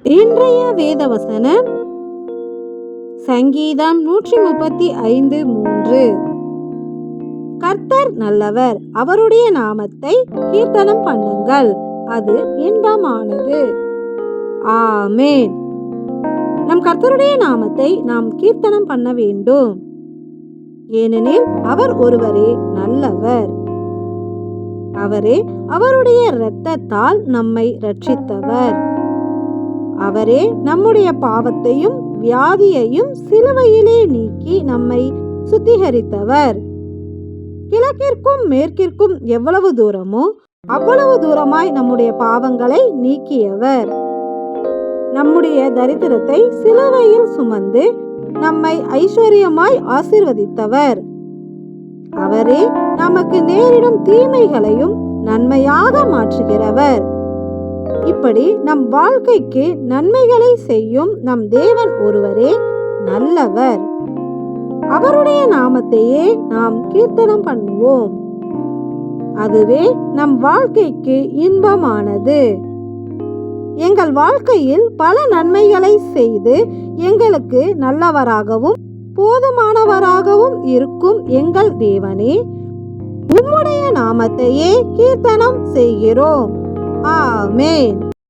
இன்றைய வேத வசனம் சங்கீதம் 135:3. கர்த்தர் நல்லவர், அவருடைய நாமத்தை கீர்த்தனம் பண்ணுங்கள், அது இன்பமானது. ஆமென். நம் கர்த்தருடைய நாமத்தை நாம் கீர்த்தனம் பண்ண வேண்டும். ஏனெனில் அவர் ஒருவரே நல்லவர். அவரே அவருடைய இரத்தத்தால் நம்மை ரட்சித்தவர். அவரே நம்முடைய பாவத்தையும் வியாதியையும் சிலுவையிலே நீக்கி நம்மை சுத்திகரித்தவர். கிழக்கிற்கும் மேற்கிற்கும் எவ்வளவு தூரமோ அவ்வளவு தூரமாய் நம்முடைய பாவங்களை நீக்கியவர். நம்முடைய தரித்திரத்தை சிலுவையில் சுமந்து நம்மை ஐஸ்வர்யமாய் ஆசீர்வதித்தவர். அவரே நமக்கு நேரிடும் தீமைகளையும் நன்மையாக மாற்றுகிறவர். இப்படி நம் வாழ்க்கைக்கு நன்மைகளை செய்யும் நம் தேவன் ஒருவரே நல்லவர். அவருடைய நாமத்தையே நாம் கீர்த்தனம் பண்ணுவோம். அதுவே நம் வாழ்க்கைக்கு இன்பமானது. எங்கள் வாழ்க்கையில் பல நன்மைகளை செய்து எங்களுக்கு நல்லவராகவும் போதுமானவராகவும் இருக்கும் எங்கள் தேவனே, உம்முடைய நாமத்தையே கீர்த்தனம் செய்கிறோம். ஆமென்.